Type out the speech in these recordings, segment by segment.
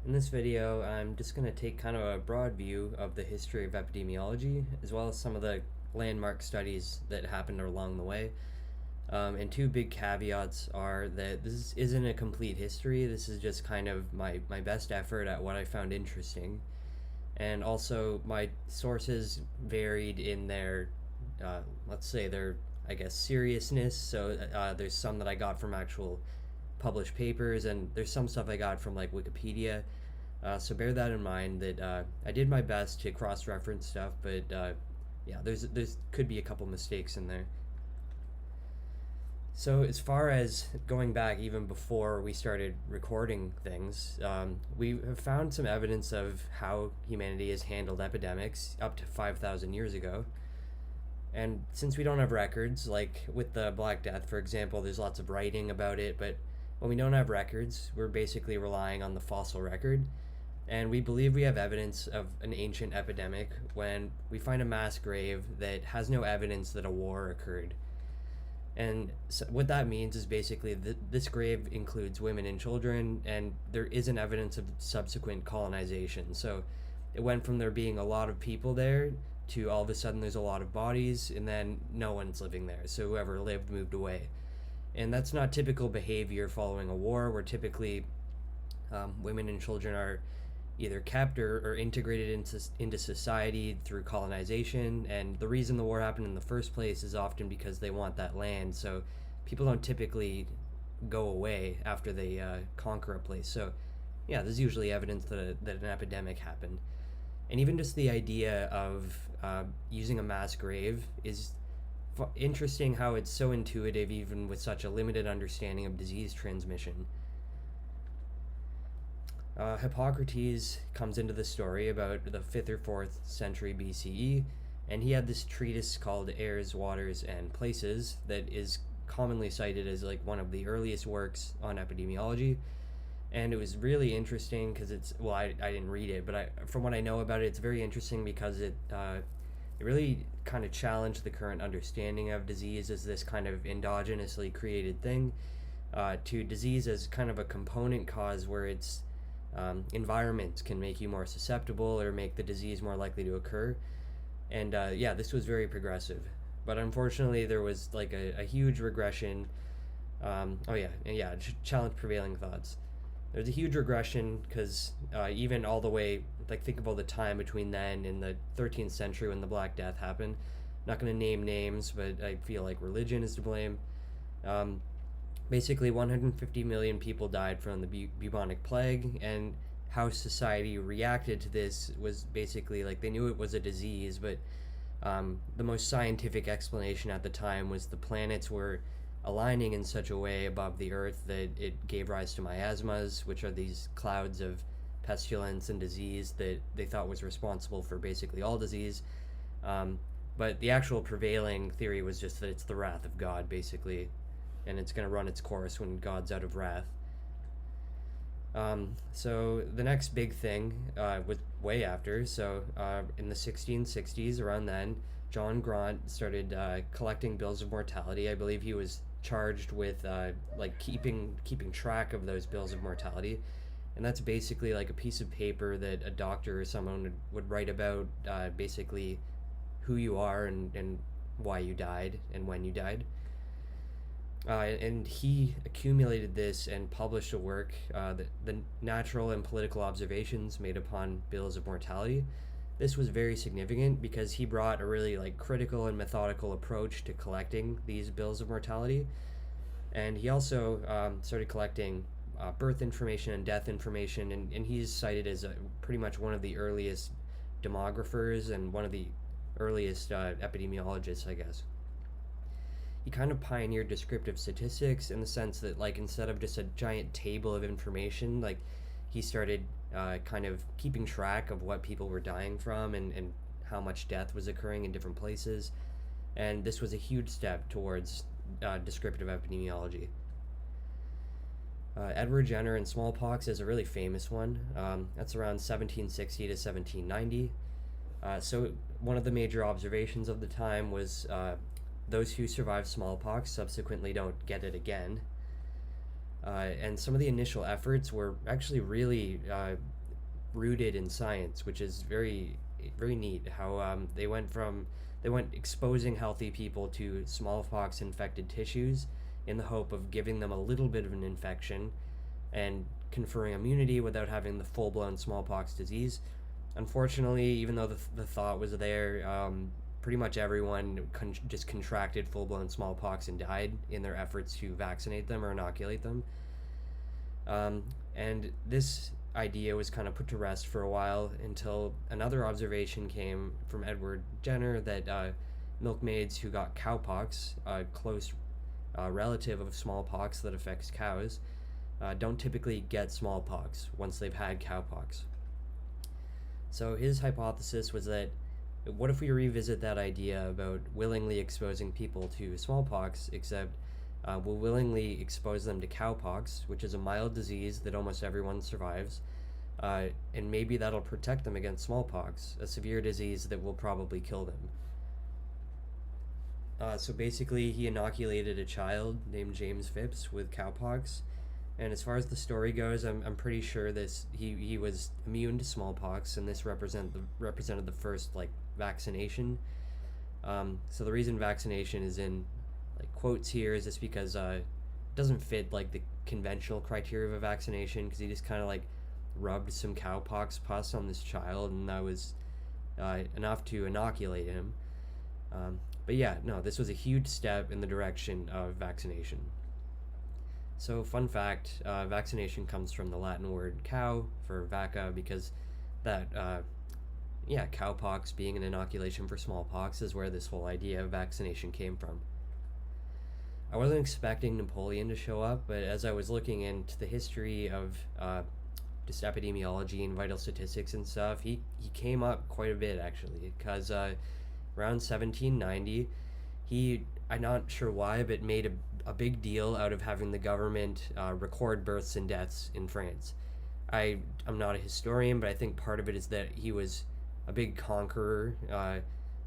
In this video, I'm just going to take kind of a broad view of the history of epidemiology, as well as some of the landmark studies that happened along the way. And two big caveats are that this isn't a complete history. This is just kind of my best effort at what I found interesting. And also, my sources varied in their, let's say, their, I guess, seriousness. So there's some that I got from actual published papers, and there's some stuff I got from like Wikipedia. So bear that in mind that I did my best to cross-reference stuff, but yeah, there's could be a couple mistakes in there. So as far as going back even before we started recording things, we have found some evidence of how humanity has handled epidemics up to 5,000 years ago. And since we don't have records, like with the Black Death, for example, there's lots of writing about it, but when we don't have records, we're basically relying on the fossil record. And we believe we have evidence of an ancient epidemic when we find a mass grave that has no evidence that a war occurred. And so what that means is basically that this grave includes women and children, and there isn't evidence of subsequent colonization. So it went from there being a lot of people there to all of a sudden there's a lot of bodies, and then no one's living there. So whoever lived moved away. And that's not typical behavior following a war, where typically women and children are either kept or integrated into society through colonization. And the reason the war happened in the first place is often because they want that land. So people don't typically go away after they conquer a place. So yeah, there's usually evidence that an epidemic happened. And even just the idea of using a mass grave is interesting, how it's so intuitive even with such a limited understanding of disease transmission. Hippocrates comes into the story about the 5th or 4th century BCE, and he had this treatise called Airs, Waters, and Places that is commonly cited as like one of the earliest works on epidemiology. And it was really interesting because I didn't read it, but from what I know about it, it's very interesting because it really kind of challenged the current understanding of disease as this kind of endogenously created thing, to disease as kind of a component cause where it's environments can make you more susceptible or make the disease more likely to occur. And yeah, this was very progressive. But unfortunately, there was like a huge regression. Challenge prevailing thoughts. There's a huge regression because even all the way, like think of all the time between then and the 13th century when the Black Death happened. Not going to name names, but I feel like religion is to blame. Basically 150 million people died from the bubonic plague, and how society reacted to this was basically like they knew it was a disease, but the most scientific explanation at the time was the planets were aligning in such a way above the earth that it gave rise to miasmas, which are these clouds of pestilence and disease that they thought was responsible for basically all disease. But the actual prevailing theory was just that it's the wrath of God, basically, and it's going to run its course when God's out of wrath. So the next big thing was way after. So in the 1660s, around then, John Graunt started collecting bills of mortality. I believe he was charged with like keeping track of those bills of mortality, and that's basically like a piece of paper that a doctor or someone would write about basically who you are and why you died and when you died. And he accumulated this and published a work, the Natural and Political Observations Made Upon Bills of Mortality. This was very significant because he brought a really like critical and methodical approach to collecting these bills of mortality. And he also started collecting birth information and death information, and he's cited as pretty much one of the earliest demographers and one of the earliest epidemiologists, I guess. He kind of pioneered descriptive statistics in the sense that like instead of just a giant table of information, like he started kind of keeping track of what people were dying from and how much death was occurring in different places. And this was a huge step towards descriptive epidemiology. Edward Jenner and smallpox is a really famous one. That's around 1760 to 1790. So one of the major observations of the time was those who survive smallpox subsequently don't get it again. And some of the initial efforts were actually really rooted in science, which is very very neat. How they went exposing healthy people to smallpox infected tissues in the hope of giving them a little bit of an infection and conferring immunity without having the full blown smallpox disease. Unfortunately, even though the thought was there, pretty much everyone just contracted full blown smallpox and died in their efforts to vaccinate them or inoculate them. And this idea was kind of put to rest for a while until another observation came from Edward Jenner that milkmaids who got cowpox, a close relative of smallpox that affects cows, don't typically get smallpox once they've had cowpox. So his hypothesis was that what if we revisit that idea about willingly exposing people to smallpox, except we'll willingly expose them to cowpox, which is a mild disease that almost everyone survives, and maybe that'll protect them against smallpox, a severe disease that will probably kill them. So basically, he inoculated a child named James Phipps with cowpox, and as far as the story goes, I'm pretty sure he was immune to smallpox, and this represented the first vaccination. So the reason vaccination is in quotes here is just because it doesn't fit the conventional criteria of a vaccination, because he just kind of rubbed some cowpox pus on this child, and that was enough to inoculate him. But yeah, no, this was a huge step in the direction of vaccination. So fun fact, vaccination comes from the Latin word cow for vacca, because that cowpox being an inoculation for smallpox is where this whole idea of vaccination came from. I wasn't expecting Napoleon to show up, but as I was looking into the history of just epidemiology and vital statistics and stuff, he came up quite a bit, actually, because around 1790, I'm not sure why, but made a big deal out of having the government record births and deaths in France. I'm not a historian, but I think part of it is that he was a big conqueror,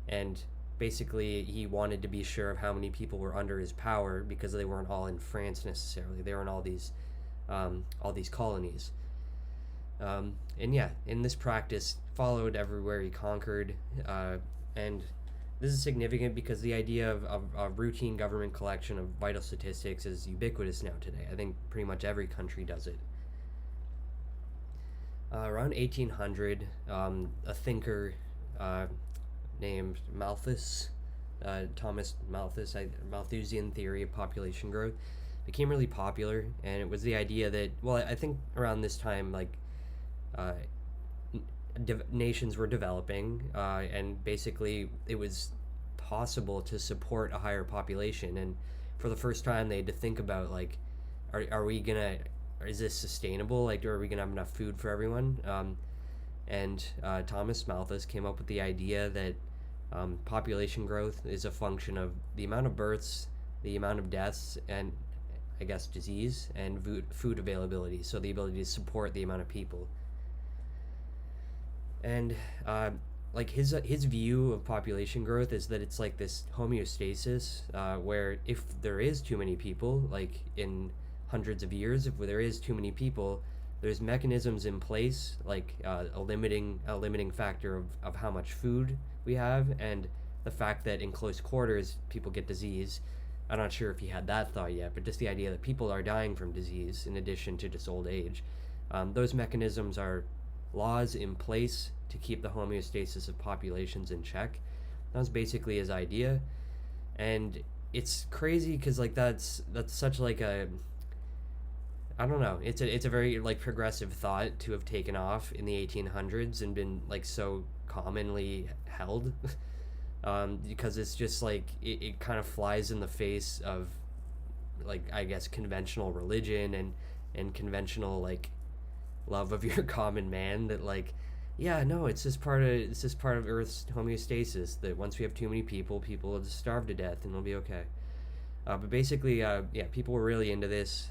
and basically he wanted to be sure of how many people were under his power, because they weren't all in France necessarily. They were in all these colonies. And yeah, in this practice followed everywhere he conquered, and this is significant because the idea of a routine government collection of vital statistics is ubiquitous now today. I think pretty much every country does it. Around 1800, a thinker named Malthus, Thomas Malthus, Malthusian theory of population growth, became really popular, and it was the idea that, well, I think around this time, nations were developing, and basically it was possible to support a higher population, and for the first time they had to think about is this sustainable, are we gonna have enough food for everyone? And Thomas Malthus came up with the idea that population growth is a function of the amount of births, the amount of deaths, and I guess disease, and food availability, so the ability to support the amount of people. And his view of population growth is that it's this homeostasis, where if there is too many people, in hundreds of years, if there is too many people, there's mechanisms in place, a limiting factor of how much food we have, and the fact that in close quarters people get disease. I'm not sure if he had that thought yet, but just the idea that people are dying from disease in addition to just old age. Those mechanisms are laws in place to keep the homeostasis of populations in check. That was basically his idea, and it's crazy because that's such a, I don't know, it's a very progressive thought to have taken off in the 1800s and been so commonly held, because it's just it kind of flies in the face of I guess conventional religion and conventional love of your common man, that it's just part of Earth's homeostasis, that once we have too many people will just starve to death and it'll be okay. But basically, people were really into this,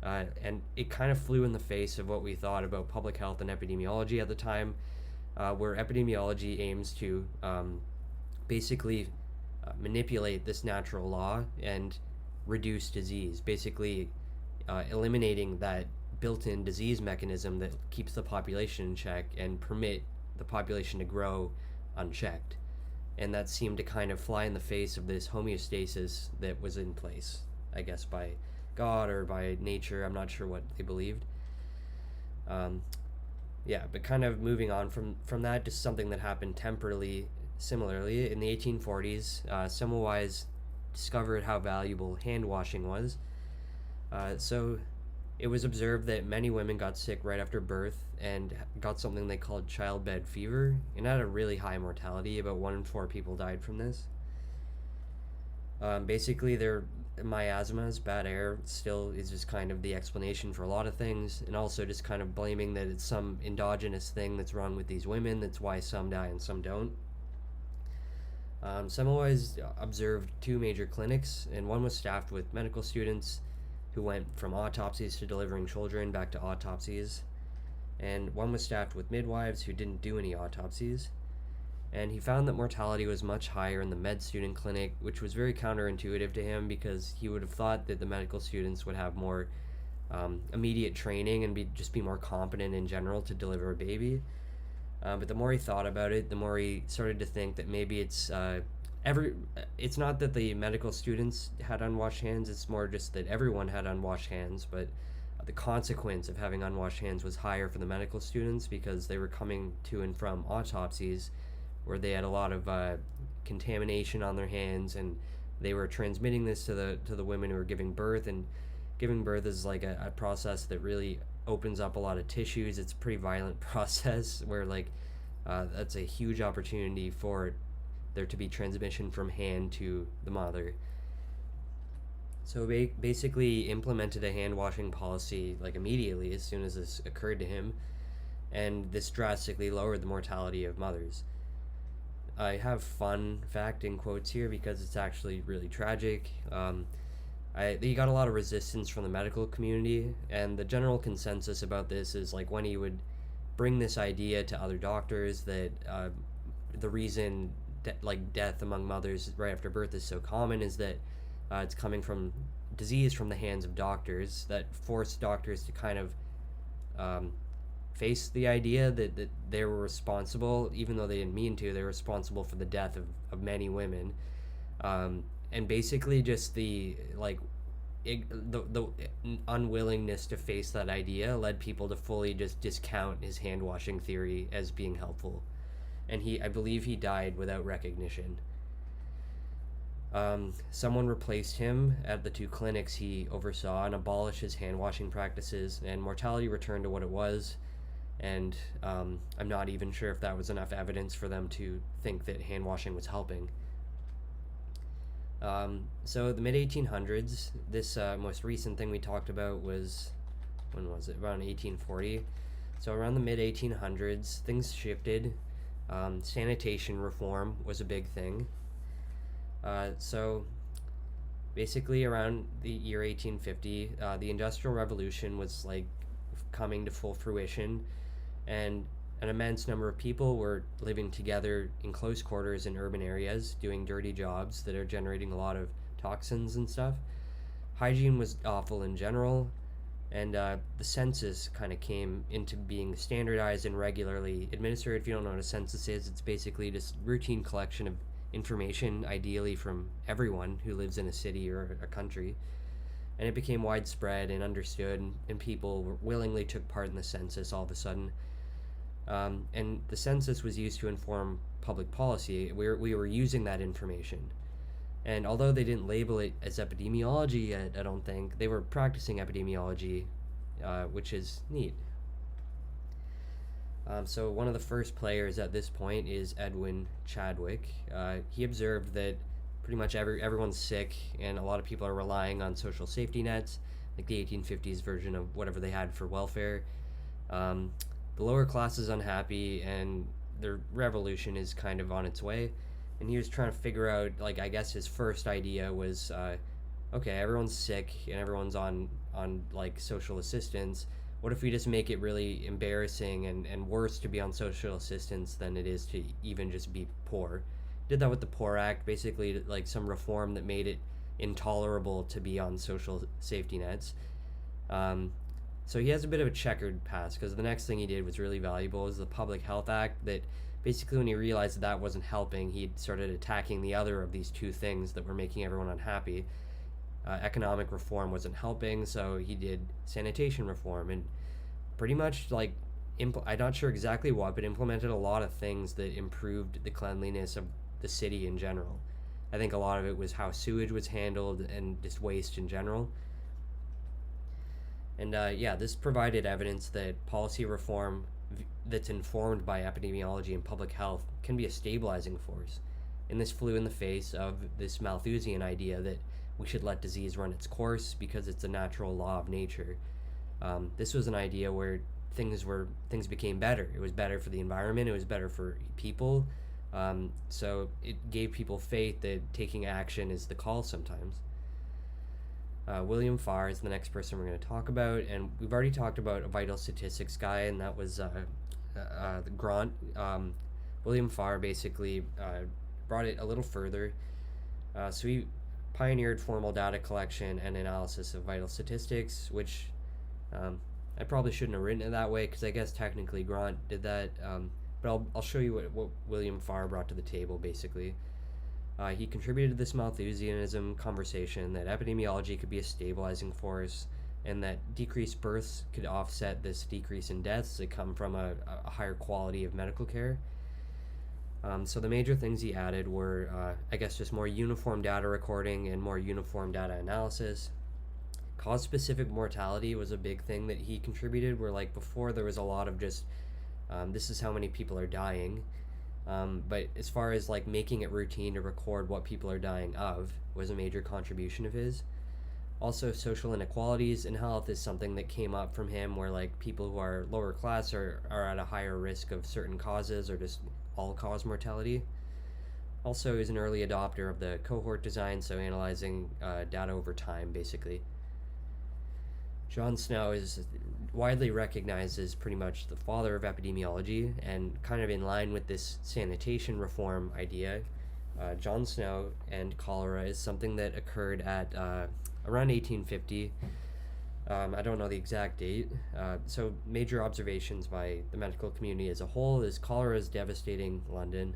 and it kind of flew in the face of what we thought about public health and epidemiology at the time, where epidemiology aims to basically manipulate this natural law and reduce disease, basically eliminating that built-in disease mechanism that keeps the population in check and permit the population to grow unchecked. And that seemed to kind of fly in the face of this homeostasis that was in place, I guess, by God or by nature. I'm not sure what they believed. But kind of moving on from that, just something that happened temporally. Similarly, in the 1840s, Semmelweis discovered how valuable hand washing was. So it was observed that many women got sick right after birth and got something they called childbed fever, and had a really high mortality. About 1 in 4 people died from this. Basically, their miasmas, bad air, still is just kind of the explanation for a lot of things, and also just kind of blaming that it's some endogenous thing that's wrong with these women. That's why some die and some don't. Semmelweis observed 2 major clinics, and one was staffed with medical students who went from autopsies to delivering children back to autopsies, and one was staffed with midwives who didn't do any autopsies. And he found that mortality was much higher in the med student clinic, which was very counterintuitive to him, because he would have thought that the medical students would have more immediate training and just be more competent in general to deliver a baby. But the more he thought about it, the more he started to think that maybe it's not that the medical students had unwashed hands, it's more just that everyone had unwashed hands, but the consequence of having unwashed hands was higher for the medical students because they were coming to and from autopsies where they had a lot of contamination on their hands, and they were transmitting this to the women who were giving birth. And giving birth is like a process that really opens up a lot of tissues. It's a pretty violent process where that's a huge opportunity for there to be transmission from hand to the mother. So basically implemented a hand washing policy immediately as soon as this occurred to him, and this drastically lowered the mortality of mothers. I have fun fact in quotes here because it's actually really tragic. He got a lot of resistance from the medical community, and the general consensus about this is when he would bring this idea to other doctors that the reason death among mothers right after birth is so common is that it's coming from disease from the hands of doctors, that forced doctors to kind of face the idea that they were responsible, even though they didn't mean to. They were responsible for the death of many women, and basically just the unwillingness to face that idea led people to fully just discount his hand washing theory as being helpful, and I believe he died without recognition. Someone replaced him at the 2 clinics he oversaw and abolished his hand washing practices, and mortality returned to what it was. And I'm not even sure if that was enough evidence for them to think that hand washing was helping. So the mid-1800s, this most recent thing we talked about was, when was it? Around 1840. So around the mid-1800s, things shifted. Sanitation reform was a big thing. So basically around the year 1850, the Industrial Revolution was coming to full fruition, and an immense number of people were living together in close quarters in urban areas doing dirty jobs that are generating a lot of toxins and stuff. Hygiene was awful in general, and the census kind of came into being standardized and regularly administered. If you don't know what a census is, it's basically just routine collection of information, ideally from everyone who lives in a city or a country. And it became widespread and understood, and people willingly took part in the census all of a sudden. And the census was used to inform public policy. We were using that information. And although they didn't label it as epidemiology yet, I don't think, they were practicing epidemiology, which is neat. So one of the first players at this point is Edwin Chadwick. He observed that pretty much everyone's sick, and a lot of people are relying on social safety nets, like the 1850s version of whatever they had for welfare. The lower class is unhappy, and the revolution is kind of on its way. And he was trying to figure out, I guess his first idea was, okay, everyone's sick and everyone's on social assistance. What if we just make it really embarrassing and worse to be on social assistance than it is to even just be poor? Did that with the Poor Act, basically some reform that made it intolerable to be on social safety nets. So he has a bit of a checkered past, because the next thing he did was really valuable, is the Public Health Act, that basically when he realized that wasn't helping, he started attacking the other of these two things that were making everyone unhappy. Economic reform wasn't helping, so he did sanitation reform, and pretty much I'm not sure exactly what, but implemented a lot of things that improved the cleanliness of the city in general. I think a lot of it was how sewage was handled and just waste in general. And this provided evidence that policy reform that's informed by epidemiology and public health can be a stabilizing force. And this flew in the face of this Malthusian idea that we should let disease run its course because it's a natural law of nature. This was an idea where things became better. It was better for the environment. It was better for people. So it gave people faith that taking action is the call sometimes. William Farr is the next person we're going to talk about, and we've already talked about a vital statistics guy, and that was Graunt. William Farr basically brought it a little further. So he pioneered formal data collection and analysis of vital statistics, which I probably shouldn't have written it that way, because I guess technically Graunt did that, but I'll show you what William Farr brought to the table, basically. He contributed to this Malthusianism conversation that epidemiology could be a stabilizing force, and that decreased births could offset this decrease in deaths that come from a higher quality of medical care. So the major things he added were, just more uniform data recording and more uniform data analysis. Cause-specific mortality was a big thing that he contributed, where before there was a lot of just, this is how many people are dying. But as far as making it routine to record what people are dying of was a major contribution of his. Also, social inequalities in health is something that came up from him, where people who are lower class are at a higher risk of certain causes or just all-cause mortality. Also, he was an early adopter of the cohort design, so analyzing data over time, basically. John Snow is widely recognized as pretty much the father of epidemiology, and kind of in line with this sanitation reform idea. John Snow and cholera is something that occurred at around 1850. I don't know the exact date. So major observations by the medical community as a whole is cholera is devastating London.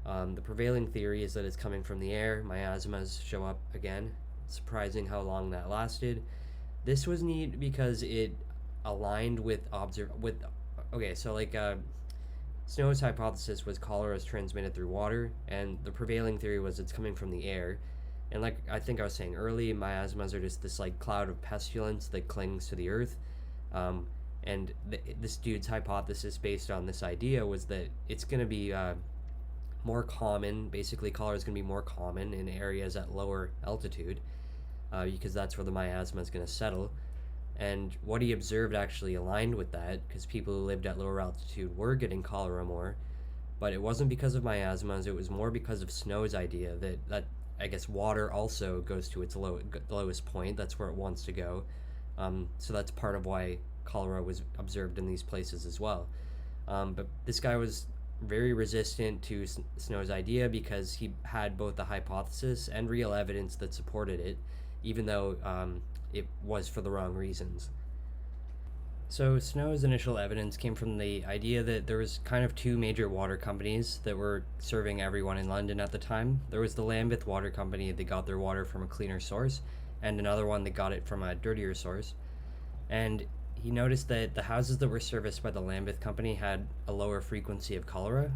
The prevailing theory is that it's coming from the air. Miasmas show up again. Surprising how long that lasted. This was neat because it aligned with Snow's hypothesis was cholera is transmitted through water, and the prevailing theory was it's coming from the air. And I think I was saying early, miasmas are just this cloud of pestilence that clings to the earth. And this dude's hypothesis based on this idea was that it's going to be more common. Basically, cholera is going to be more common in areas at lower altitude, because that's where the miasma is going to settle. And what he observed actually aligned with that, because people who lived at lower altitude were getting cholera more. But it wasn't because of miasmas, it was more because of Snow's idea that I guess water also goes to its lowest point. That's where it wants to go. So that's part of why cholera was observed in these places as well. But this guy was very resistant to Snow's idea because he had both the hypothesis and real evidence that supported it, even though it was for the wrong reasons. So Snow's initial evidence came from the idea that there was kind of two major water companies that were serving everyone in London at the time. There was the Lambeth Water Company that got their water from a cleaner source, and another one that got it from a dirtier source. And he noticed that the houses that were serviced by the Lambeth Company had a lower frequency of cholera.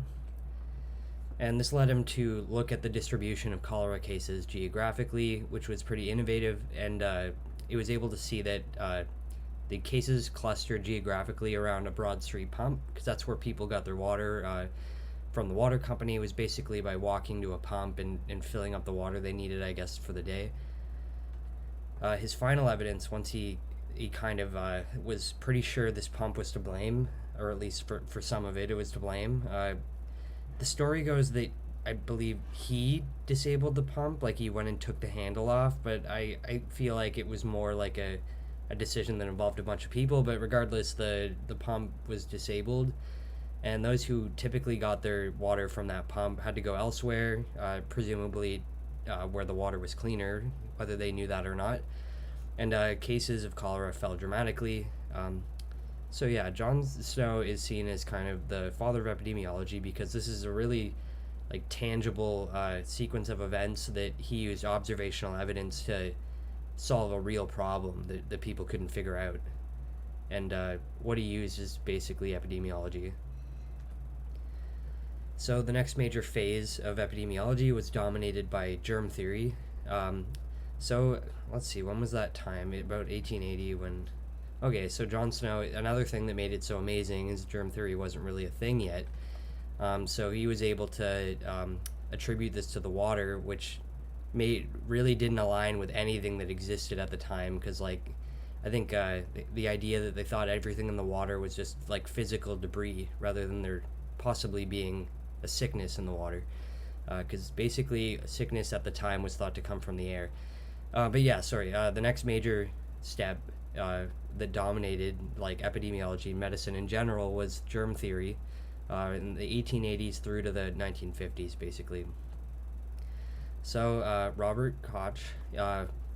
And this led him to look at the distribution of cholera cases geographically, which was pretty innovative, and it was able to see that the cases clustered geographically around a Broad Street pump, because that's where people got their water from the water company. It was basically by walking to a pump and filling up the water they needed, I guess, for the day. His final evidence, once he kind of was pretty sure this pump was to blame, or at least for some of it, it was to blame. The story goes that I believe he disabled the pump, he went and took the handle off, but I feel like it was more like a decision that involved a bunch of people. But regardless, the pump was disabled, and those who typically got their water from that pump had to go elsewhere, presumably where the water was cleaner, whether they knew that or not. And cases of cholera fell dramatically. So yeah, John Snow is seen as kind of the father of epidemiology because this is a really like tangible sequence of events that he used observational evidence to solve a real problem that people couldn't figure out. And what he used is basically epidemiology. So the next major phase of epidemiology was dominated by germ theory. So let's see, when was that time? About 1880 when... Okay, so John Snow, another thing that made it so amazing is germ theory wasn't really a thing yet. So he was able to attribute this to the water, which really didn't align with anything that existed at the time, because like I think the idea that they thought everything in the water was just like physical debris rather than there possibly being a sickness in the water, because basically sickness at the time was thought to come from the air. But yeah, sorry. The next major step that dominated like epidemiology, medicine in general, was germ theory in the 1880s through to the 1950s, basically. So Robert Koch,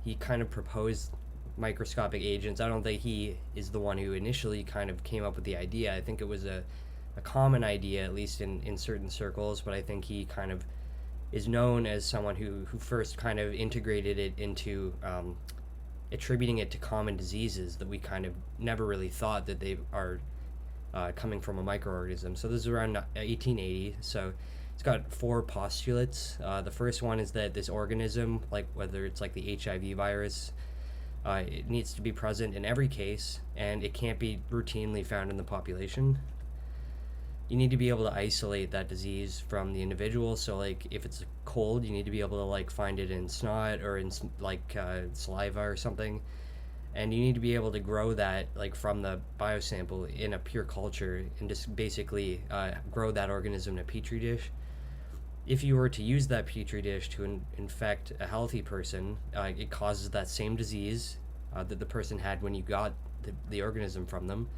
he kind of proposed microscopic agents. I don't think he is the one who initially kind of came up with the idea. I think it was a common idea, at least in certain circles, but I think he kind of is known as someone who first kind of integrated it into attributing it to common diseases that we kind of never really thought that they are coming from a microorganism. So this is around 1880. So it's got 4 postulates. The first one is that this organism, like whether it's like the HIV virus, it needs to be present in every case, and it can't be routinely found in the population. You need to be able to isolate that disease from the individual. So like if it's a cold, you need to be able to like find it in snot or in like saliva or something, and you need to be able to grow that like from the biosample in a pure culture and just basically grow that organism in a petri dish. If you were to use that petri dish to infect a healthy person, it causes that same disease that the person had when you got the organism from them.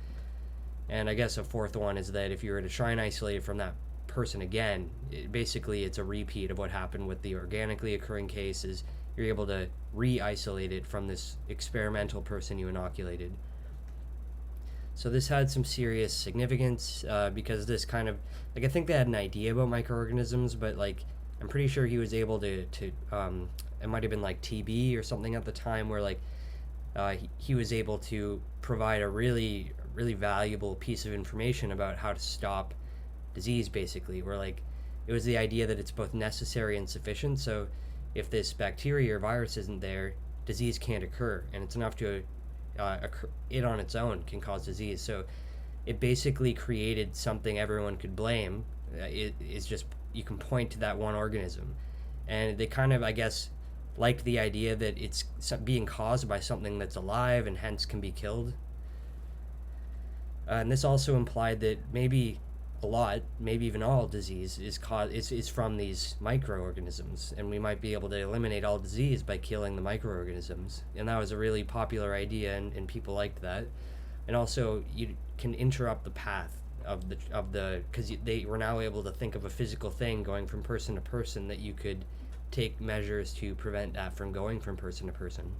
And I guess a fourth one is that if you were to try and isolate it from that person again, it's a repeat of what happened with the organically occurring cases. You're able to re-isolate it from this experimental person you inoculated. So this had some serious significance because this kind of, like, I think they had an idea about microorganisms, but like I'm pretty sure he was able to it might have been like TB or something at the time, where like he was able to provide a really valuable piece of information about how to stop disease, basically, where like it was the idea that it's both necessary and sufficient. So if this bacteria or virus isn't there, disease can't occur, and it's enough to it on its own can cause disease. So it basically created something everyone could blame. It is just, you can point to that one organism, and they kind of, I guess, liked the idea that it's being caused by something that's alive and hence can be killed. And this also implied that maybe even all disease is from these microorganisms, and we might be able to eliminate all disease by killing the microorganisms. And that was a really popular idea, and people liked that. And also, you can interrupt the path of the because they were now able to think of a physical thing going from person to person that you could take measures to prevent that from going from person to person.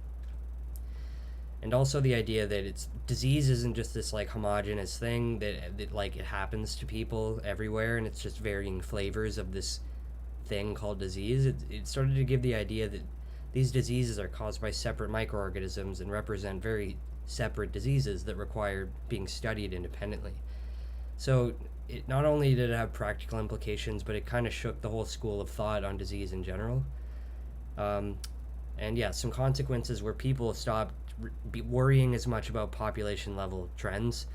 And also the idea that disease isn't just this like homogenous thing that like it happens to people everywhere, and it's just varying flavors of this thing called disease. It started to give the idea that these diseases are caused by separate microorganisms and represent very separate diseases that require being studied independently. So it not only did it have practical implications, but it kind of shook the whole school of thought on disease in general. And yeah, some consequences where people stopped worrying as much about population level trends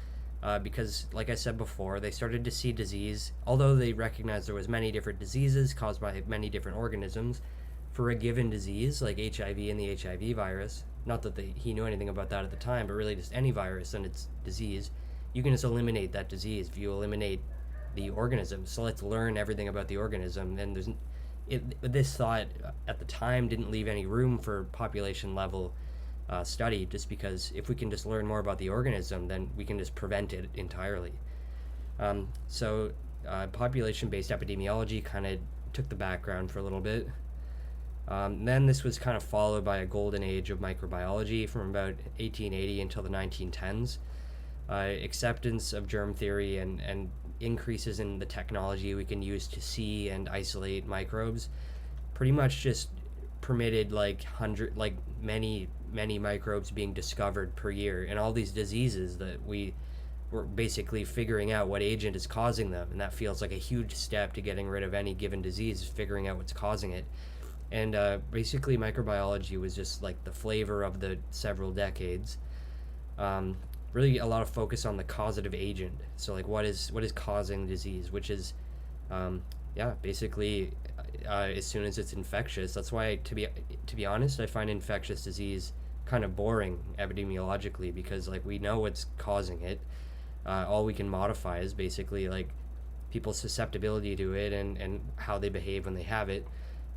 because, like I said before, they started to see disease, although they recognized there was many different diseases caused by many different organisms for a given disease, like HIV and the HIV virus. Not that he knew anything about that at the time, but really just any virus and its disease. You can just eliminate that disease if you eliminate the organism. So let's learn everything about the organism. And this thought at the time didn't leave any room for population level study, just because if we can just learn more about the organism, then we can just prevent it entirely. So population-based epidemiology kind of took the background for a little bit. Then this was kind of followed by a golden age of microbiology from about 1880 until the 1910s. acceptance of germ theory and increases in the technology we can use to see and isolate microbes pretty much just permitted many microbes being discovered per year, and all these diseases that we're basically figuring out what agent is causing them, and that feels like a huge step to getting rid of any given disease, is figuring out what's causing it. And basically microbiology was just like the flavor of the several decades. Really a lot of focus on the causative agent, so like what is causing disease, which is basically as soon as it's infectious. That's why, to be honest, I find infectious disease kind of boring epidemiologically, because like we know what's causing it. All we can modify is basically like people's susceptibility to it and how they behave when they have it.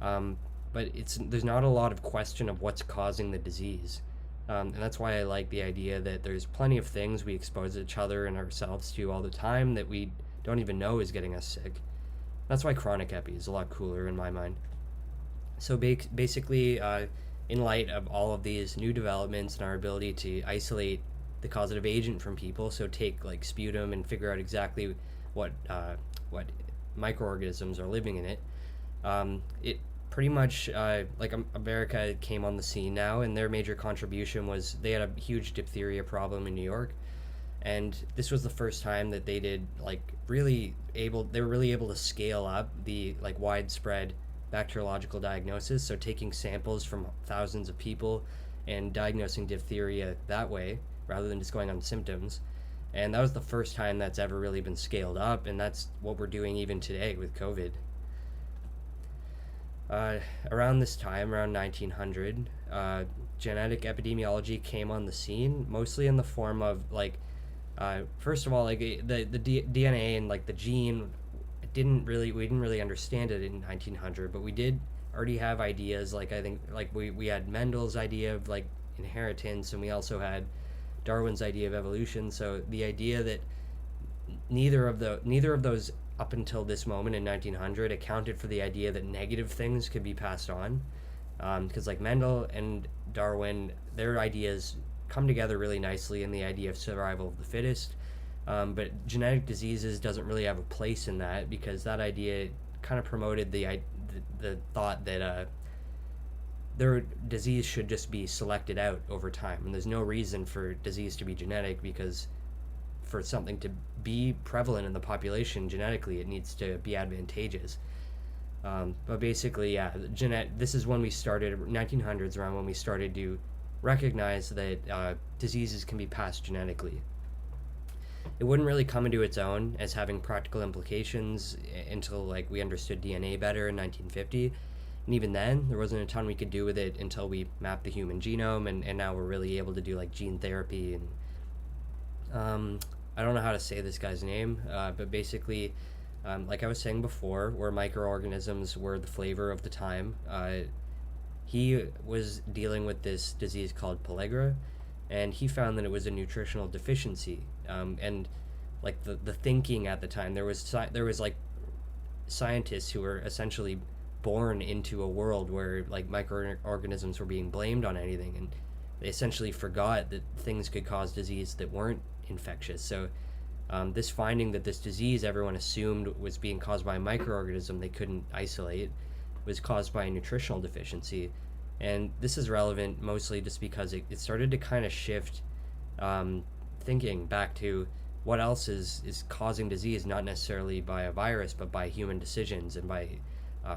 But there's not a lot of question of what's causing the disease. And that's why I like the idea that there's plenty of things we expose each other and ourselves to all the time that we don't even know is getting us sick. That's why chronic epi is a lot cooler in my mind. So basically, in light of all of these new developments and our ability to isolate the causative agent from people, so take like sputum and figure out exactly what microorganisms are living in it, it pretty much like America came on the scene now, and their major contribution was they had a huge diphtheria problem in New York, and this was the first time that they were really able to scale up the like widespread bacteriological diagnosis, so taking samples from thousands of people and diagnosing diphtheria that way rather than just going on symptoms. And that was the first time that's ever really been scaled up, and that's what we're doing even today with COVID. Around this time, around 1900, genetic epidemiology came on the scene, mostly in the form of first of all, like the DNA and like the gene we didn't really understand it in 1900, but we did already have ideas. Like I think like we had Mendel's idea of like inheritance, and we also had Darwin's idea of evolution. So the idea that neither of those up until this moment in 1900 accounted for the idea that negative things could be passed on, because like Mendel and Darwin, their ideas come together really nicely in the idea of survival of the fittest, but genetic diseases doesn't really have a place in that, because that idea kind of promoted the thought that their disease should just be selected out over time, and there's no reason for disease to be genetic, because for something to be prevalent in the population genetically, it needs to be advantageous. But basically, this is when we started, 1900s, around when we started to recognize that diseases can be passed genetically. It wouldn't really come into its own as having practical implications until like we understood DNA better in 1950. And even then, there wasn't a ton we could do with it until we mapped the human genome, and now we're really able to do like gene therapy. And I don't know how to say this guy's name, but basically, like I was saying before, where microorganisms were the flavor of the time, he was dealing with this disease called Pellegra, and he found that it was a nutritional deficiency. And like the thinking at the time, there was like scientists who were essentially born into a world where like microorganisms were being blamed on anything, and they essentially forgot that things could cause disease that weren't infectious. So this finding that this disease everyone assumed was being caused by a microorganism they couldn't isolate was caused by a nutritional deficiency. And this is relevant mostly just because it started to kind of shift thinking back to what else is causing disease, not necessarily by a virus, but by human decisions and by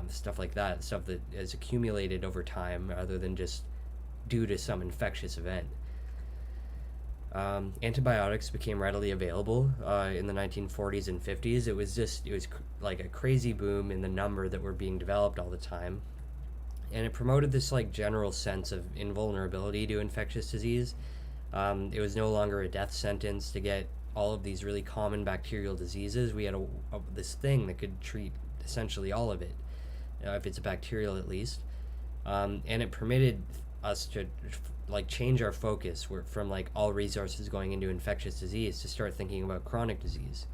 stuff like that, stuff that has accumulated over time rather than just due to some infectious event. Antibiotics became readily available in the 1940s and 50s. It was like a crazy boom in the number that were being developed all the time, and it promoted this like general sense of invulnerability to infectious disease. It was no longer a death sentence to get all of these really common bacterial diseases. We had this thing that could treat essentially all of it, if it's a bacterial at least, and it permitted us to like change our focus from like all resources going into infectious disease to start thinking about chronic disease.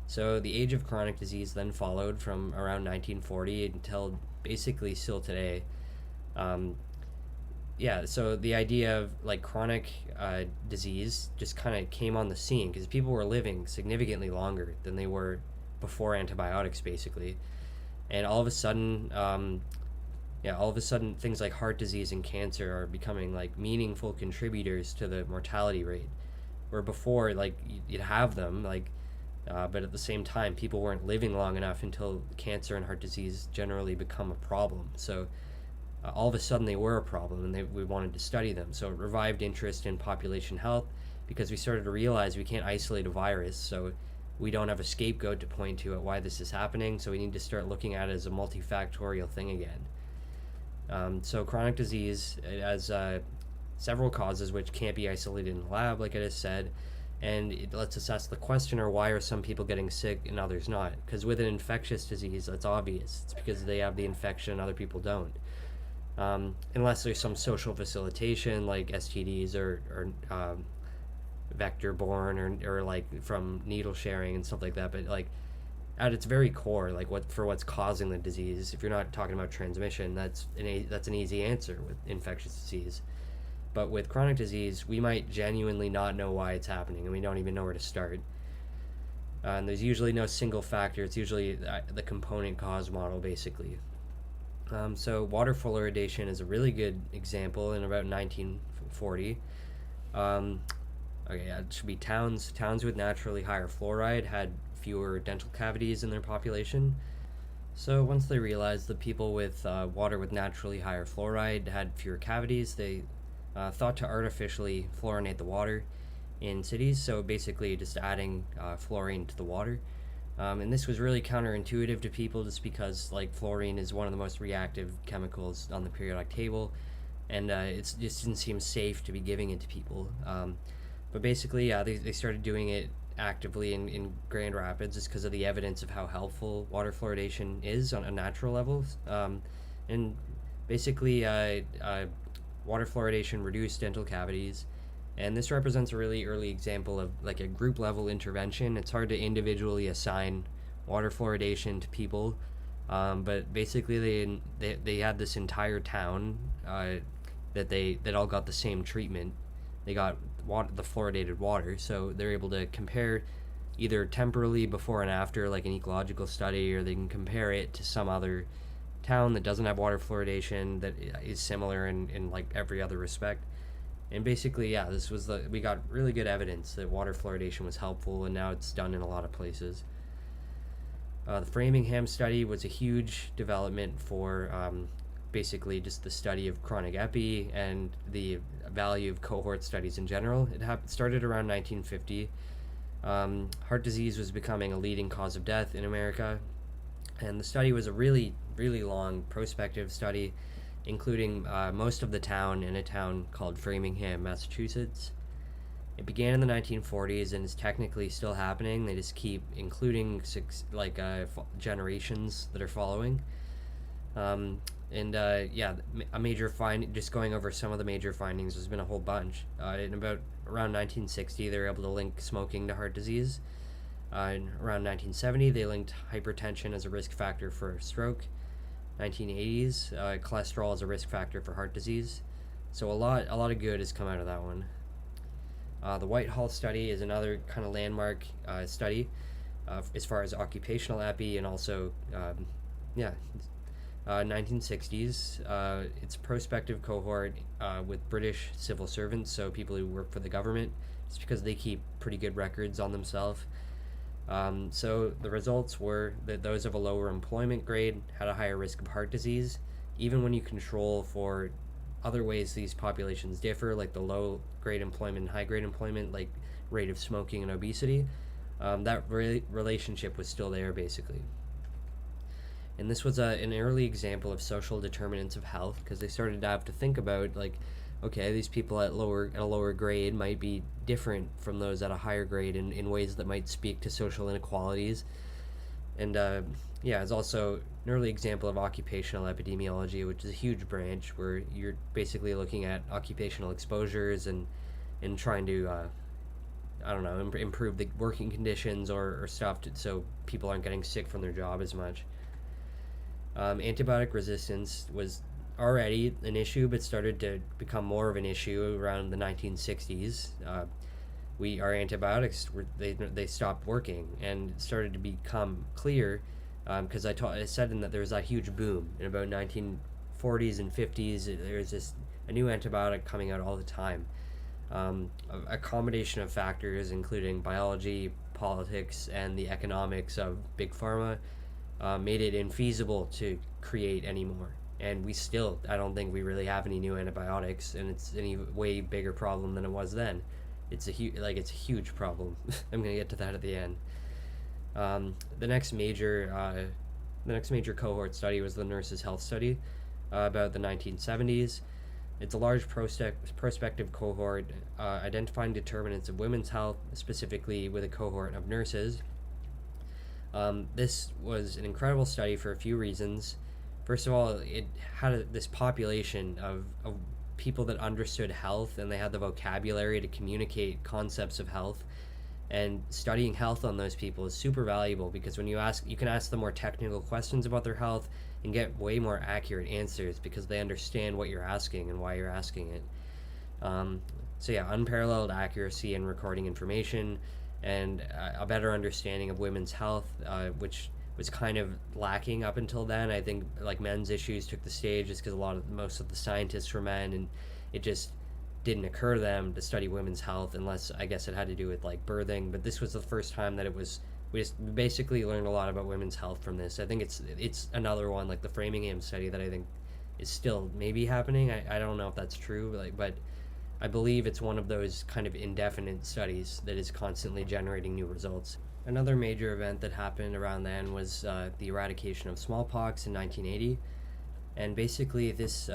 So the age of chronic disease then followed from around 1940 until basically still today. yeah, so the idea of like chronic disease just kind of came on the scene because people were living significantly longer than they were before antibiotics, basically. And all of a sudden, things like heart disease and cancer are becoming like meaningful contributors to the mortality rate. Where before, like you'd have them, but at the same time, people weren't living long enough until cancer and heart disease generally become a problem. So all of a sudden, they were a problem, and we wanted to study them. So it revived interest in population health because we started to realize we can't isolate a virus. So we don't have a scapegoat to point to at why this is happening. So we need to start looking at it as a multifactorial thing again. So chronic disease has several causes which can't be isolated in the lab, like I just said, and it lets us ask the question, or why are some people getting sick and others not? Because with an infectious disease, that's obvious. It's because they have the infection and other people don't. Unless there's some social facilitation like STDs or vector-borne or like from needle sharing and stuff like that, but like at its very core, like what's causing the disease, if you're not talking about transmission, that's an easy answer with infectious disease. But with chronic disease, we might genuinely not know why it's happening, and we don't even know where to start. And there's usually no single factor. It's usually the component cause model, basically. So water fluoridation is a really good example in about 1940. It should be towns with naturally higher fluoride had fewer dental cavities in their population. So once they realized that people with water with naturally higher fluoride had fewer cavities, they thought to artificially fluorinate the water in cities, so basically just adding fluorine to the water. And this was really counterintuitive to people just because like fluorine is one of the most reactive chemicals on the periodic table, and it just didn't seem safe to be giving it to people. But basically, they started doing it actively in Grand Rapids just because of the evidence of how helpful water fluoridation is on a natural level. And basically, water fluoridation reduced dental cavities, and this represents a really early example of like a group level intervention. It's hard to individually assign water fluoridation to people, but basically they had this entire town that all got the same treatment. They got the fluoridated water, so they're able to compare either temporally before and after, like an ecological study, or they can compare it to some other town that doesn't have water fluoridation that is similar in like every other respect. And basically, we got really good evidence that water fluoridation was helpful, and now it's done in a lot of places. The Framingham Study was a huge development for basically just the study of chronic epi and the value of cohort studies in general. It started around 1950. Heart disease was becoming a leading cause of death in America, and the study was a really, really long prospective study, including most of the town in a town called Framingham, Massachusetts. It began in the 1940s and is technically still happening. They just keep including generations that are following. A major just going over some of the major findings, there's been a whole bunch. In around 1960, they were able to link smoking to heart disease. In around 1970, they linked hypertension as a risk factor for stroke. 1980s, cholesterol as a risk factor for heart disease. So a lot of good has come out of that one. The Whitehall Study is another kind of landmark study as far as occupational epi, and also 1960s. It's a prospective cohort with British civil servants, so people who work for the government, just because they keep pretty good records on themselves. So the results were that those of a lower employment grade had a higher risk of heart disease, even when you control for other ways these populations differ, like the low grade employment and high grade employment, like rate of smoking and obesity. That relationship was still there, basically. And this was an early example of social determinants of health, because they started to have to think about, like, okay, these people at a lower grade might be different from those at a higher grade in ways that might speak to social inequalities. And it's also an early example of occupational epidemiology, which is a huge branch where you're basically looking at occupational exposures and trying to improve the working conditions or stuff so people aren't getting sick from their job as much. Antibiotic resistance was already an issue, but started to become more of an issue around the 1960s. Our antibiotics they stopped working, and it started to become clear because I said in that there was that huge boom in about 1940s and 50s. There was just a new antibiotic coming out all the time. A combination of factors, including biology, politics, and the economics of big pharma, made it infeasible to create any more. And I don't think we really have any new antibiotics, and it's a way bigger problem than it was then. It's a huge problem. I'm gonna get to that at the end. The next major cohort study was the Nurses' Health Study, about the 1970s. It's a large prospective cohort identifying determinants of women's health, specifically with a cohort of nurses. This was an incredible study for a few reasons. First of all, it had this population of people that understood health, and they had the vocabulary to communicate concepts of health. And studying health on those people is super valuable, because when you can ask them more technical questions about their health and get way more accurate answers, because they understand what you're asking and why you're asking it. So yeah, unparalleled accuracy in recording information, and a better understanding of women's health, which was kind of lacking up until then. I think like men's issues took the stage just because most of the scientists were men, and it just didn't occur to them to study women's health unless, I guess, it had to do with like birthing. But this was the first time that we just basically learned a lot about women's health from this. I think it's another one like the Framingham Study that I think is still maybe happening. I don't know if that's true, but I believe it's one of those kind of indefinite studies that is constantly generating new results. Another major event that happened around then was the eradication of smallpox in 1980. And basically this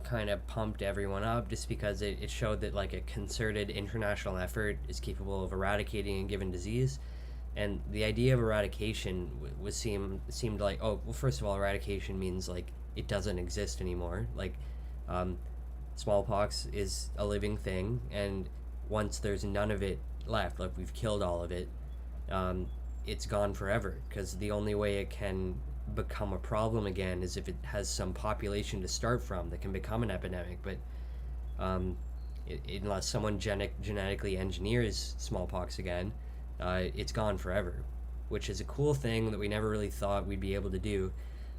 kind of pumped everyone up, just because it showed that like a concerted international effort is capable of eradicating a given disease. And the idea of eradication seemed like, oh, well, first of all, eradication means like it doesn't exist anymore. Like smallpox is a living thing, and once there's none of it left, like we've killed all of it, it's gone forever, because the only way it can become a problem again is if it has some population to start from that can become an epidemic. But unless someone genetically engineers smallpox again, it's gone forever, which is a cool thing that we never really thought we'd be able to do.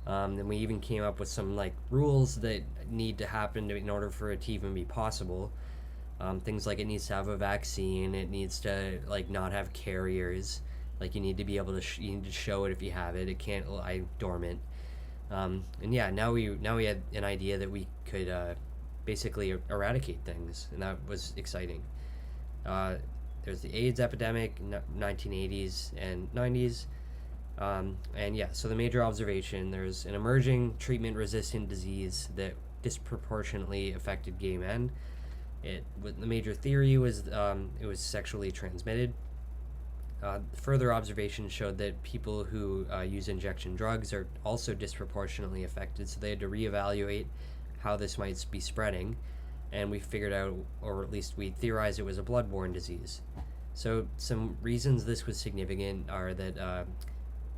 And we even came up with some like rules that need to happen in order for it to even be possible. Things like it needs to have a vaccine, it needs to like not have carriers, like you need to be able to you need to show it if you have it. It can't lie dormant. And yeah, now we had an idea that we could basically eradicate things, and that was exciting. There's the AIDS epidemic, 1980s and 90s. And yeah, so the major observation, there's an emerging treatment-resistant disease that disproportionately affected gay men. The major theory was it was sexually transmitted. Further observations showed that people who use injection drugs are also disproportionately affected, so they had to reevaluate how this might be spreading, and we figured out, or at least we theorized, it was a blood-borne disease. So some reasons this was significant are that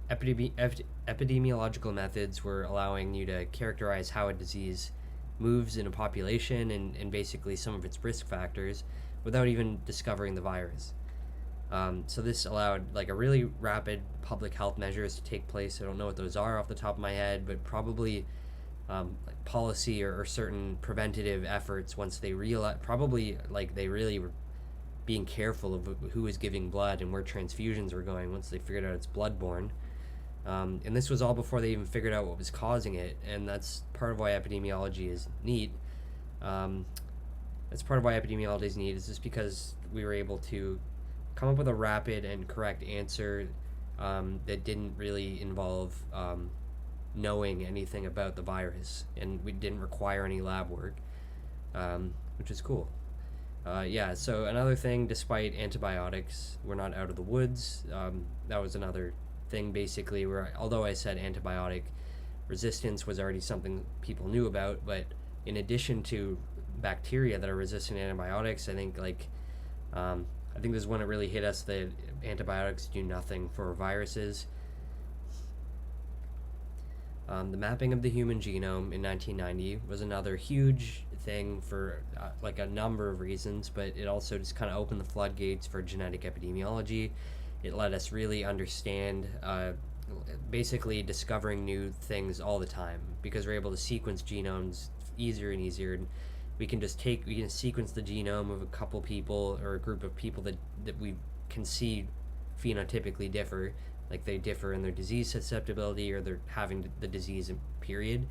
epidemiological methods were allowing you to characterize how a disease moves in a population and basically some of its risk factors without even discovering the virus. So this allowed like a really rapid public health measures to take place. I don't know what those are off the top of my head, but probably like policy or certain preventative efforts once they realized, probably like they really were being careful of who was giving blood and where transfusions were going once they figured out it's blood-borne. And this was all before they even figured out what was causing it, and that's part of why epidemiology is neat. That's part of why epidemiology is neat, is just because we were able to come up with a rapid and correct answer that didn't really involve knowing anything about the virus, and we didn't require any lab work, which is cool. Yeah, so another thing, despite antibiotics, we're not out of the woods. That was another thing, basically, where although I said antibiotic resistance was already something people knew about, but in addition to bacteria that are resistant to antibiotics, I think this is when it really hit us that antibiotics do nothing for viruses. The mapping of the human genome in 1990 was another huge thing for like a number of reasons, but it also just kind of opened the floodgates for genetic epidemiology. It let us really understand, basically discovering new things all the time because we're able to sequence genomes easier and easier. And we can sequence the genome of a couple people or a group of people that we can see phenotypically differ, like they differ in their disease susceptibility or they're having the disease period.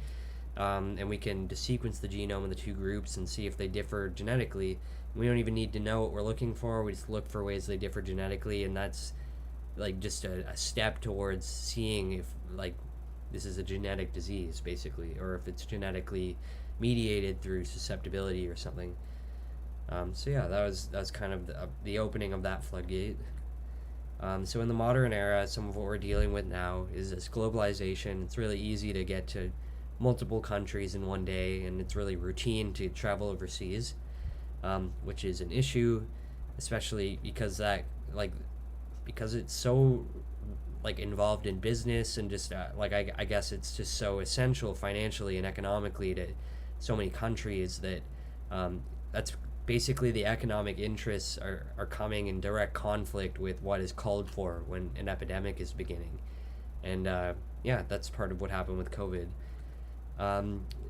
And we can just sequence the genome in the two groups and see if they differ genetically. We don't even need to know what we're looking for. We just look for ways they differ genetically, and that's like just a step towards seeing if like this is a genetic disease basically, or if it's genetically mediated through susceptibility or something. So yeah, that was kind of the opening of that floodgate. So in the modern era, some of what we're dealing with now is this globalization. It's really easy to get to multiple countries in one day, and it's really routine to travel overseas, which is an issue, especially because because it's so like involved in business and just I guess it's just so essential financially and economically to so many countries that that's basically the economic interests are coming in direct conflict with what is called for when an epidemic is beginning. And yeah, that's part of what happened with COVID.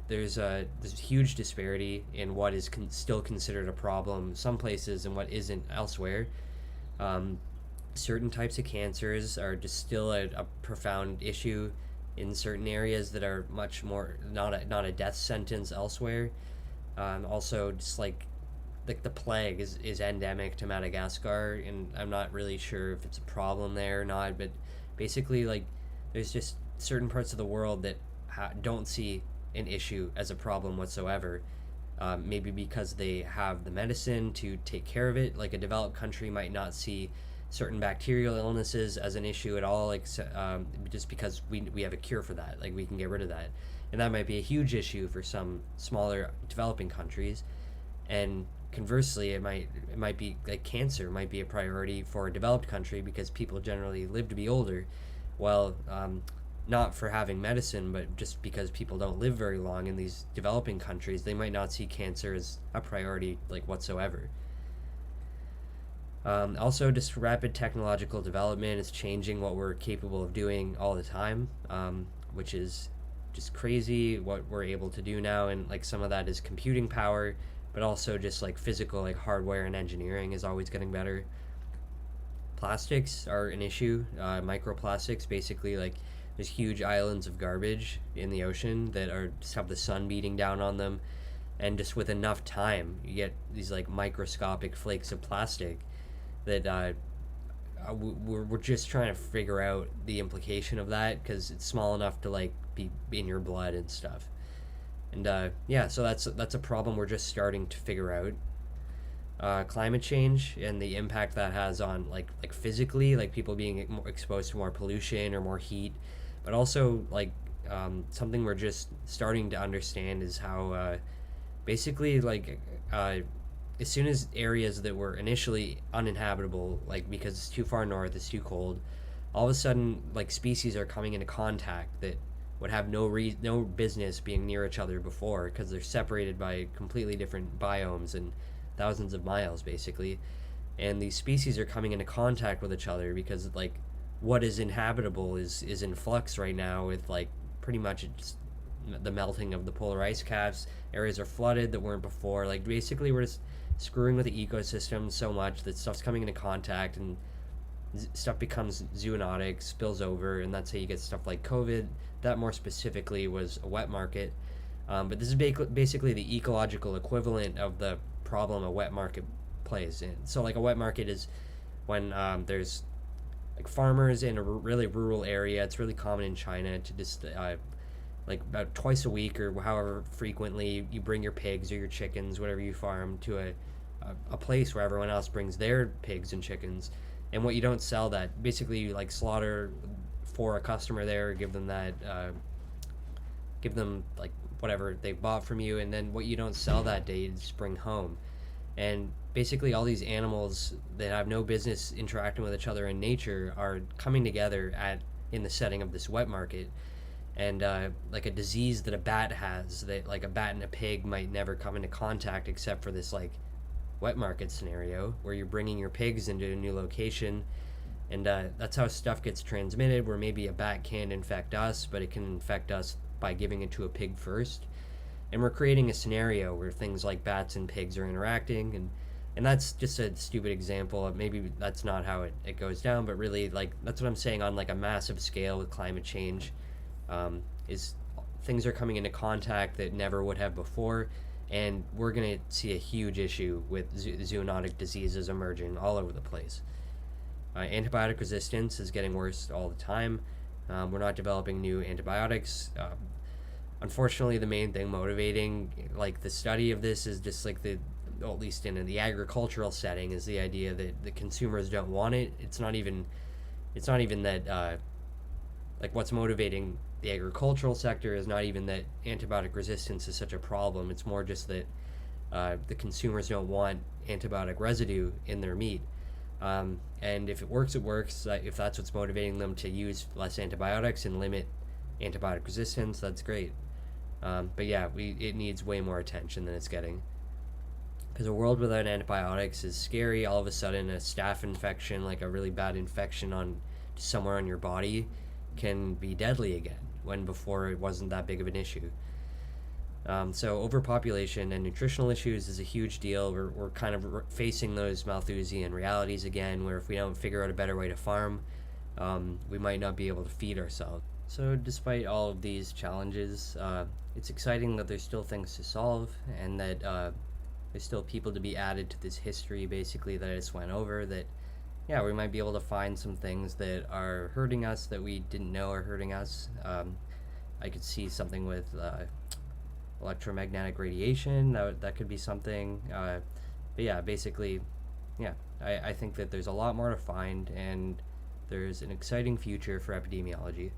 There's this huge disparity in what is still considered a problem some places and what isn't elsewhere. Certain types of cancers are just still a profound issue in certain areas that are much more not a death sentence elsewhere. Also, just like the plague is endemic to Madagascar, and I'm not really sure if it's a problem there or not. But basically, like there's just certain parts of the world that don't see an issue as a problem whatsoever. Maybe because they have the medicine to take care of it. Like a developed country might not see certain bacterial illnesses as an issue at all, like just because we have a cure for that, like we can get rid of that, and that might be a huge issue for some smaller developing countries. And conversely, it might be like cancer might be a priority for a developed country because people generally live to be older. Well, not for having medicine, but just because people don't live very long in these developing countries, they might not see cancer as a priority like whatsoever. Also, just rapid technological development is changing what we're capable of doing all the time, which is just crazy what we're able to do now. And like some of that is computing power, but also just like physical, like hardware and engineering is always getting better. Plastics are an issue. Microplastics, basically, like there's huge islands of garbage in the ocean that are just have the sun beating down on them, and just with enough time, you get these like microscopic flakes of plastic that we're just trying to figure out the implication of that because it's small enough to like be in your blood and stuff. And yeah, so that's a problem we're just starting to figure out. Climate change and the impact that has on like physically, like people being more exposed to more pollution or more heat, but also like something we're just starting to understand is how basically like as soon as areas that were initially uninhabitable, like because it's too far north, it's too cold, all of a sudden like species are coming into contact that would have no business being near each other before because they're separated by completely different biomes and thousands of miles basically. And these species are coming into contact with each other because like what is inhabitable is in flux right now with like pretty much just the melting of the polar ice caps. Areas are flooded that weren't before. Like basically we're just screwing with the ecosystem so much that stuff's coming into contact and stuff becomes zoonotic, spills over, and that's how you get stuff like COVID. That more specifically was a wet market. But this is basically the ecological equivalent of the problem a wet market plays in. So like a wet market is when there's like farmers in a really rural area. It's really common in China to just like about twice a week or however frequently you bring your pigs or your chickens, whatever you farm, to a place where everyone else brings their pigs and chickens. And what you don't sell that, basically you like slaughter for a customer there, give them like whatever they bought from you, and then what you don't sell that day you just bring home. And basically all these animals that have no business interacting with each other in nature are coming together in the setting of this wet market. and like a disease that a bat has, that like a bat and a pig might never come into contact except for this like wet market scenario where you're bringing your pigs into a new location, and that's how stuff gets transmitted, where maybe a bat can't infect us, but it can infect us by giving it to a pig first. And we're creating a scenario where things like bats and pigs are interacting, and that's just a stupid example. Maybe that's not how it goes down, but really, like, that's what I'm saying on like a massive scale with climate change. Is things are coming into contact that never would have before, and we're going to see a huge issue with zoonotic diseases emerging all over the place. Antibiotic resistance is getting worse all the time. We're not developing new antibiotics. Unfortunately, the main thing motivating like the study of this is just like at least in the agricultural setting, is the idea that the consumers don't want it. It's not even that like what's motivating the agricultural sector is not even that antibiotic resistance is such a problem. It's more just that the consumers don't want antibiotic residue in their meat. And if it works, it works. If that's what's motivating them to use less antibiotics and limit antibiotic resistance, that's great. But yeah, it needs way more attention than it's getting. Because a world without antibiotics is scary. All of a sudden, a staph infection, like a really bad infection on somewhere on your body, can be deadly again, when before it wasn't that big of an issue. So overpopulation and nutritional issues is a huge deal. We're kind of facing those Malthusian realities again, where if we don't figure out a better way to farm, we might not be able to feed ourselves. So despite all of these challenges, it's exciting that there's still things to solve, and that there's still people to be added to this history, basically, that I just went over, that, yeah, we might be able to find some things that are hurting us that we didn't know are hurting us. I could see something with electromagnetic radiation. That could be something. But yeah, basically, yeah, I think that there's a lot more to find, and there's an exciting future for epidemiology.